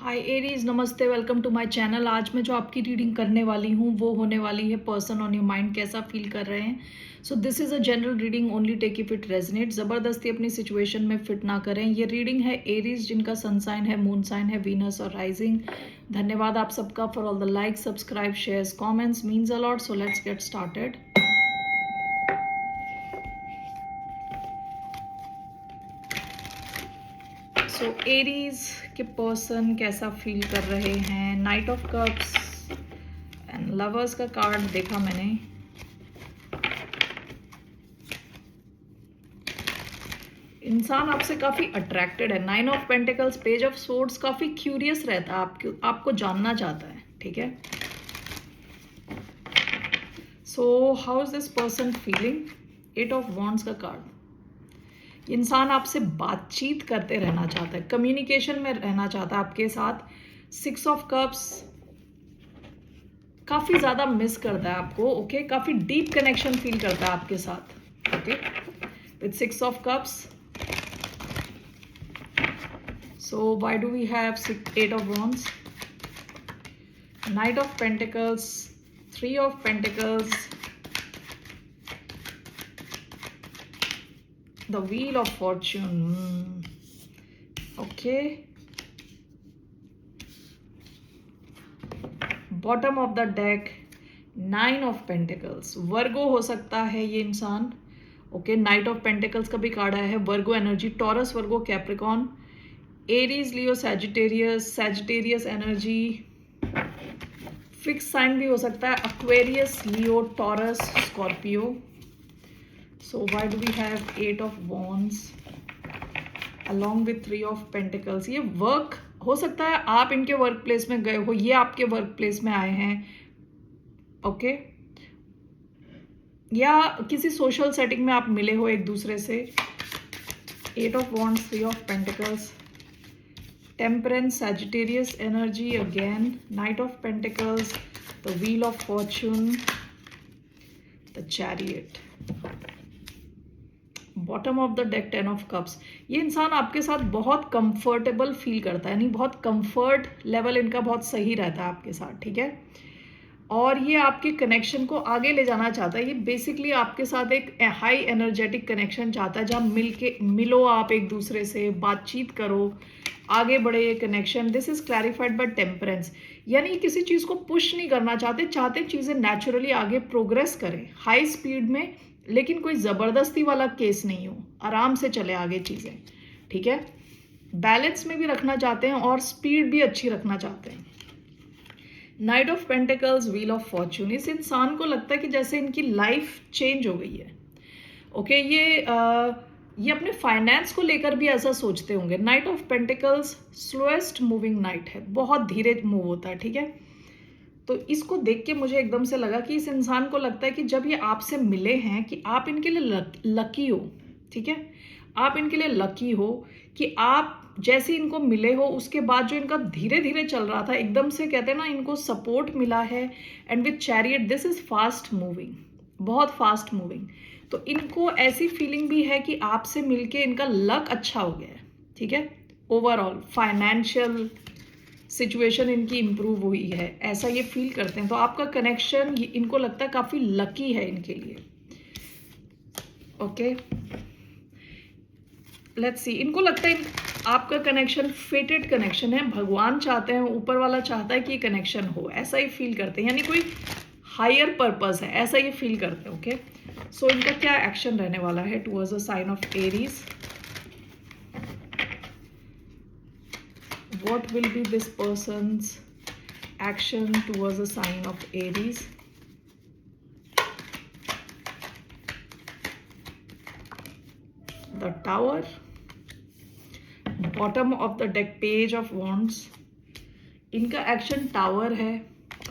हाय Aries, नमस्ते, welcome to my channel. आज मैं जो आपकी रीडिंग करने वाली हूँ वो होने वाली है पर्सन ऑन योर माइंड, कैसा फील कर रहे हैं। So this is a general reading, only take if it resonate. ज़बरदस्ती अपनी सिचुएशन में फिट ना करें। ये रीडिंग है एरीज जिनका सन साइन है, मून साइन है, वीनस और राइजिंग। धन्यवाद आप सबका for all the like, subscribe, shares, comments, means a lot. So let's get started. So Aries के पर्सन कैसा फील कर रहे हैं। Night of cups and lovers का कार्ड देखा मैंने। इंसान आपसे काफी अट्रैक्टेड है। 9 of pentacles, page of swords, काफी क्यूरियस रहता है, आपको जानना चाहता है। ठीक है, so how is this person feeling. 8 of wands का कार्ड। इंसान आपसे बातचीत करते रहना चाहता है, कम्युनिकेशन में रहना चाहता है आपके साथ। 6 ऑफ कप्स, काफी ज्यादा मिस करता है आपको। ओके, काफी डीप कनेक्शन फील करता है आपके साथ। Okay, with 6 of cups. So why do we have 8 of wands, Knight of Pentacles, 3 of Pentacles, the Wheel of Fortune. Okay, bottom of the deck, 9 of Pentacles. वर्गो हो सकता है ये इंसान। ओके, नाइट ऑफ पेंटिकल्स का भी card आया है। Virgo energy, Taurus, Virgo, Capricorn, Aries, Leo, Sagittarius energy. Fix sign भी हो सकता है, Aquarius, Leo, Taurus, Scorpio. So why do we have 8 of wands along with 3 of pentacles. ये work हो सकता है, आप इनके वर्क प्लेस में गए हो, ये आपके वर्क प्लेस में आए हैं। ओके, या किसी सोशल सेटिंग में आप मिले हो एक दूसरे से। 8 of wands, 3 of pentacles, Temperance, Sagittarius energy again, Knight of Pentacles, the Wheel of Fortune, the Chariot, bottom of the deck, 10 of cups. ये इंसान आपके साथ बहुत कंफर्टेबल फील करता है, यानी बहुत कंफर्ट लेवल इनका बहुत सही रहता है आपके साथ। ठीक है, और ये आपके कनेक्शन को आगे ले जाना चाहता है। ये बेसिकली आपके साथ एक हाई एनर्जेटिक कनेक्शन चाहता है, जहाँ मिलो आप एक दूसरे से, बातचीत करो, आगे बढ़े ये connection. This is clarified by temperance, यानी किसी चीज़ को पुश नहीं करना चाहते चीज़ें नेचुरली आगे प्रोग्रेस करें हाई स्पीड में, लेकिन कोई ज़बरदस्ती वाला केस नहीं हो, आराम से चले आगे चीज़ें। ठीक है, बैलेंस में भी रखना चाहते हैं और स्पीड भी अच्छी रखना चाहते हैं। Night of pentacles, wheel of Fortune. इस इंसान को लगता है कि जैसे इनकी लाइफ चेंज हो गई है। ओके, ये अपने फाइनेंस को लेकर भी ऐसा सोचते होंगे। Night of pentacles slowest moving night है, बहुत धीरे मूव होता है। ठीक है, तो इसको देख के मुझे एकदम से लगा कि इस इंसान को लगता है कि जब ये आपसे मिले हैं कि आप इनके लिए लकी हो। ठीक है, आप इनके लिए लकी हो कि आप जैसे इनको मिले हो, उसके बाद जो इनका धीरे धीरे चल रहा था, एकदम से कहते हैं ना, इनको सपोर्ट मिला है। And with chariot, this is fast moving, बहुत फास्ट मूविंग। तो इनको ऐसी फीलिंग भी है कि आपसे मिलके इनका लक अच्छा हो गया है। ठीक है, ओवरऑल फाइनेंशियल सिचुएशन इनकी इम्प्रूव हुई है, ऐसा ये फील करते हैं। तो आपका कनेक्शन इनको लगता है काफ़ी लकी है इनके लिए। ओके, लेट्स सी, इनको लगता है आपका कनेक्शन फेटेड कनेक्शन है। भगवान चाहते हैं, ऊपर वाला चाहता है कि कनेक्शन हो, ऐसा ही फील करते हैं, यानी कोई हायर पर्पस है, ऐसा ये फील करते हैं। ओके, सो इनका क्या एक्शन रहने वाला है towards the sign of Aries. What will be this person's action towards the sign of Aries? The Tower, bottom of the deck, Page of Wands. इनका एक्शन टावर है।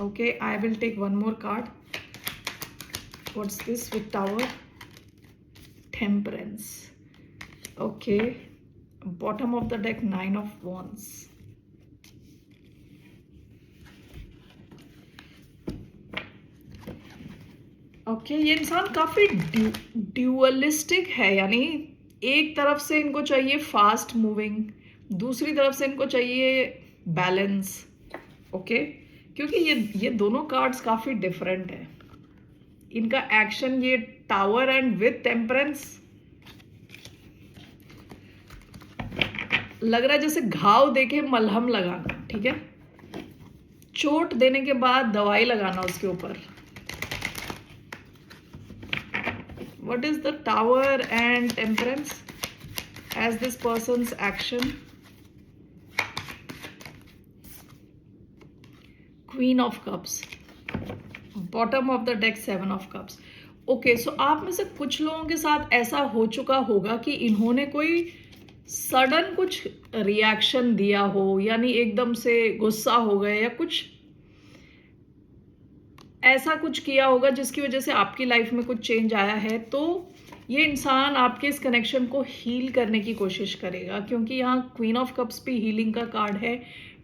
Okay, I will take one more card. What's this with Tower? Temperance. Okay, bottom of the deck, 9 of Wands. Okay, ये इंसान काफ़ी ड्यूअलिस्टिक है, यानी एक तरफ से इनको चाहिए फास्ट मूविंग, दूसरी तरफ से इनको चाहिए बैलेंस, ओके, क्योंकि ये दोनों कार्ड्स काफी डिफरेंट है। इनका एक्शन, ये टावर एंड विथ टेम्परेंस, लग रहा है जैसे घाव देके मलहम लगाना, ठीक है, चोट देने के बाद दवाई लगाना उसके ऊपर। What is the tower and temperance as this person's action? Queen of cups, bottom of the deck 7 of cups. Okay, so आप में से कुछ लोगों के साथ ऐसा हो चुका होगा कि इन्होंने कोई सडन कुछ रिएक्शन दिया हो, यानी एकदम से गुस्सा हो गए या कुछ ऐसा कुछ किया होगा जिसकी वजह से आपकी लाइफ में कुछ चेंज आया है। तो ये इंसान आपके इस कनेक्शन को हील करने की कोशिश करेगा, क्योंकि यहाँ क्वीन ऑफ कप्स भी हीलिंग का कार्ड है,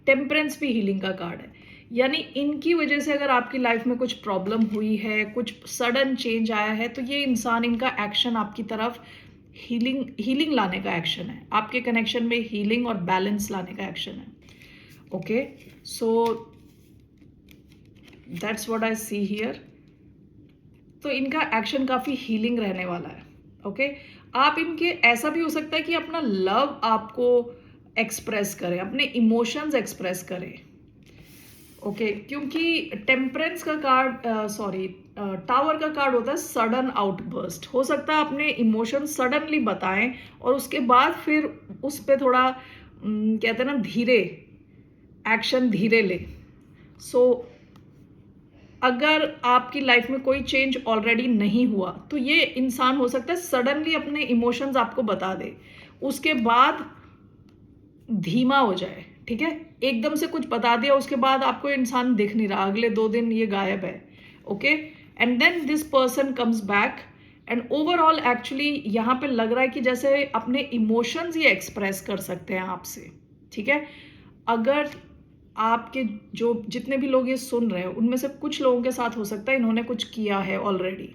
टेम्परेंस भी हीलिंग का कार्ड है। यानी इनकी वजह से अगर आपकी लाइफ में कुछ प्रॉब्लम हुई है, कुछ सडन चेंज आया है, तो ये इंसान, इनका एक्शन आपकी तरफ हीलिंग लाने का एक्शन है, आपके कनेक्शन में हीलिंग और बैलेंस लाने का एक्शन है। Okay, so that's what I see here. तो इनका एक्शन काफी हीलिंग रहने वाला है। ओके, आप इनके, ऐसा भी हो सकता है कि अपना लव आपको एक्सप्रेस करें, अपने इमोशंस एक्सप्रेस करें। ओके, क्योंकि टेम्परेंस का कार्ड, सॉरी, टावर का कार्ड होता है सडन आउटबर्स्ट। हो सकता है अपने इमोशन सडनली बताएं और उसके बाद फिर उस पर थोड़ा कहते हैं ना, धीरे एक्शन, धीरे ले। सो अगर आपकी लाइफ में कोई चेंज ऑलरेडी नहीं हुआ, तो ये इंसान हो सकता है सडनली अपने इमोशंस आपको बता दे, उसके बाद धीमा हो जाए, ठीक है, एकदम से कुछ बता दिया, उसके बाद आपको इंसान दिख नहीं रहा, अगले 2 दिन ये गायब है। Okay, and then this person comes back and overall actually यहाँ पे लग रहा है कि जैसे अपने इमोशंस ये एक्सप्रेस कर सकते हैं आपसे, ठीक है। अगर आपके जो जितने भी लोग ये सुन रहे हैं, उनमें से कुछ लोगों के साथ हो सकता है इन्होंने कुछ किया है ऑलरेडी,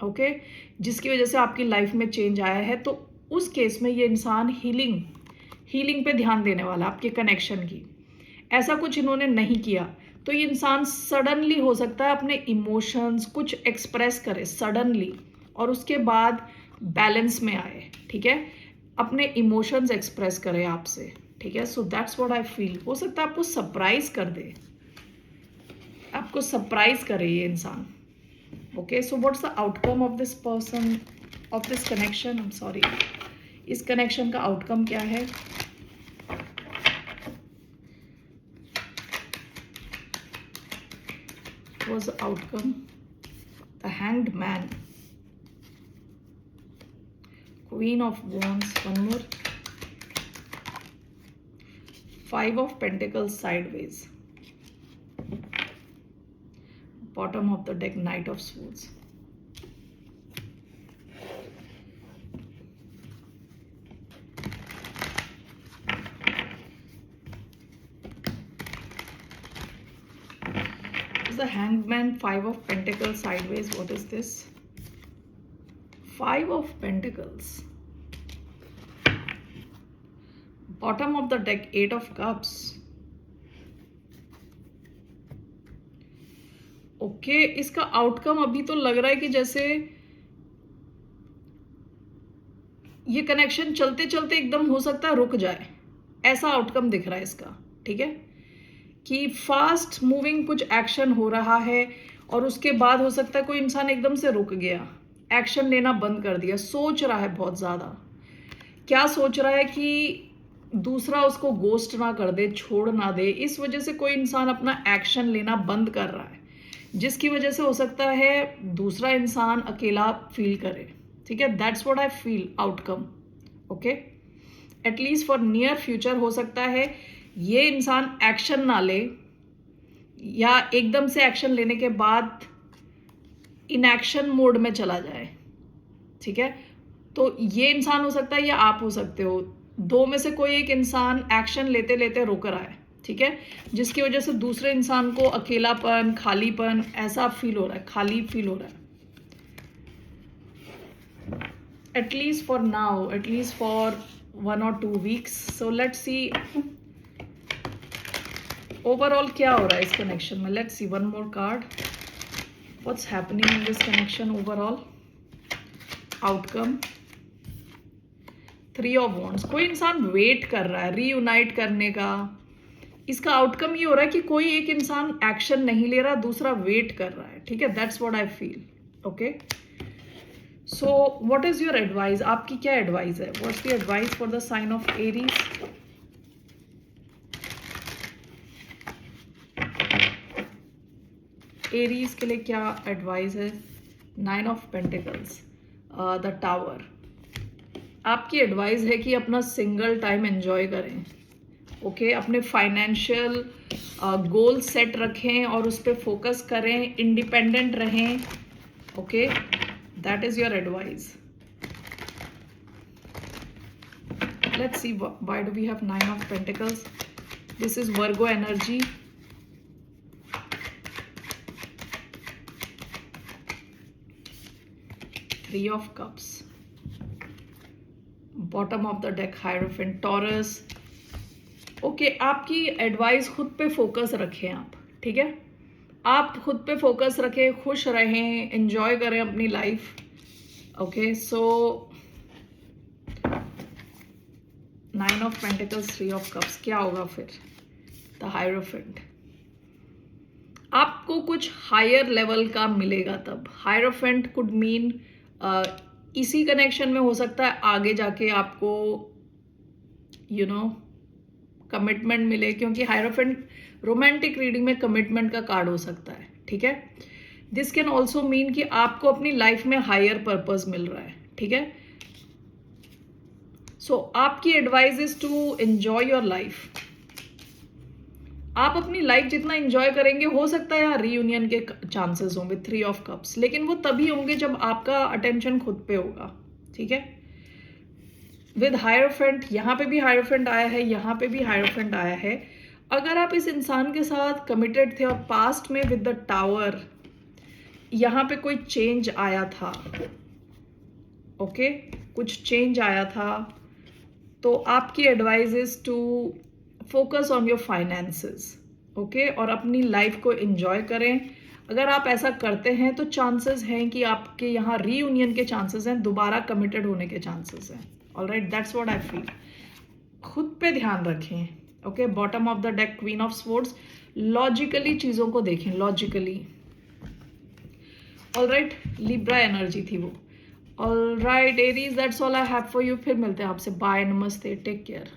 ओके, जिसकी वजह से आपकी लाइफ में चेंज आया है। तो उस केस में ये इंसान हीलिंग पे ध्यान देने वाला, आपके कनेक्शन की। ऐसा कुछ इन्होंने नहीं किया, तो ये इंसान सडनली हो सकता है अपने इमोशंस कुछ एक्सप्रेस करे सडनली, और उसके बाद बैलेंस में आए, ठीक है, अपने इमोशंस एक्सप्रेस करे आपसे, ठीक है। So that's what I feel. हो सकता है आपको सरप्राइज कर दे, आपको सरप्राइज करे ये इंसान। Okay, so what's the outcome of this person, of this connection, I am sorry, इस कनेक्शन का आउटकम क्या है? Was the outcome? The Hanged Man, Queen of Wands, one more, 5 of Pentacles sideways, bottom of the deck, Knight of Swords. The Hanged Man, 5 of Pentacles sideways. What is this? 5 of Pentacles. Bottom of the deck, 8 of Cups. Okay, इसका outcome अभी तो लग रहा है कि जैसे ये connection चलते चलते एकदम हो सकता है रुक जाए, ऐसा आउटकम दिख रहा है इसका, ठीक है, कि फास्ट मूविंग कुछ एक्शन हो रहा है और उसके बाद हो सकता है कोई इंसान एकदम से रुक गया, एक्शन लेना बंद कर दिया, सोच रहा है बहुत ज़्यादा। क्या सोच रहा है? कि दूसरा उसको गोस्ट ना कर दे, छोड़ ना दे, इस वजह से कोई इंसान अपना एक्शन लेना बंद कर रहा है, जिसकी वजह से हो सकता है दूसरा इंसान अकेला फील करे, ठीक है। That's what I feel outcome, okay. At least for near future हो सकता है ये इंसान एक्शन ना ले, या एकदम से एक्शन लेने के बाद इनएक्शन मोड में चला जाए, ठीक है। तो ये इंसान हो सकता है या आप हो सकते हो, 2 में से कोई एक इंसान एक्शन लेते लेते रुक रहा है, ठीक है, जिसकी वजह से दूसरे इंसान को अकेलापन, खालीपन ऐसा फील हो रहा है, खाली फील हो रहा है। At least for now, at least for 1 or 2 weeks. So let's see overall क्या हो रहा है इस कनेक्शन में? Let's see one more card. What's happening in this connection overall? Outcome 3 of wands. कोई इंसान वेट कर रहा है रीयूनाइट करने का. इसका आउटकम ये हो रहा है कि कोई एक इंसान एक्शन नहीं ले रहा, दूसरा वेट कर रहा है. ठीक है, that's what I feel. Okay, so what is your advice? आपकी क्या एडवाइस है? What's the advice for the sign of Aries? Aries के लिए क्या एडवाइस है? 9 ऑफ पेंटिकल्स, द टावर. आपकी एडवाइस है कि अपना सिंगल टाइम एंजॉय करें. ओके, अपने फाइनेंशियल गोल सेट रखें और उस पर फोकस करें, इंडिपेंडेंट रहें. Okay, that is your advice. Let's see why do we have 9 of pentacles. This is Virgo energy. Three of Cups, bottom of the deck Hierophant, Taurus. Okay, आपकी advice खुद पे focus रखें आप. ठीक है, आप खुद पे फोकस रखें, खुश रहें, एंजॉय करें अपनी life. Okay, so 9 of pentacles, 3 of cups. क्या होगा फिर? The hierophant. आपको कुछ हायर लेवल का मिलेगा तब. हायरोफेंट कुड मीन इसी कनेक्शन में हो सकता है आगे जाके आपको कमिटमेंट मिले, क्योंकि हायरोफेंट रोमांटिक रीडिंग में कमिटमेंट का कार्ड हो सकता है. ठीक है, दिस कैन ऑल्सो मीन कि आपको अपनी लाइफ में हायर पर्पस मिल रहा है. ठीक है, सो आपकी advice is to enjoy your life. आप अपनी लाइफ जितना एंजॉय करेंगे, हो सकता है रीयूनियन के चांसेस होंगे 3 ऑफ कप्स, लेकिन वो तभी होंगे जब आपका अटेंशन खुद पे होगा. ठीक है, विद हायरोफेंट, यहाँ पे भी हायरोफेंट आया है, यहाँ पे भी हायरोफेंट आया है. अगर आप इस इंसान के साथ कमिटेड थे और पास्ट में विद द टावर यहाँ पे कोई चेंज आया था, ओके, कुछ चेंज आया था, तो आपकी advice is to focus on your finances. Okay, और अपनी लाइफ को एंजॉय करें. अगर आप ऐसा करते हैं तो चांसेस हैं कि आपके यहाँ रीयूनियन के चांसेस हैं, दोबारा कमिटेड होने के चांसेस हैं. Alright, that's what I feel. खुद पे ध्यान रखें. Okay, bottom of the deck queen of swords. Logically चीज़ों को देखें, लॉजिकली. ऑलराइट, लिब्रा एनर्जी थी वो. Alright Aries, that's all I have for you. फिर मिलते हैं आपसे. बाय, नमस्ते, टेक केयर.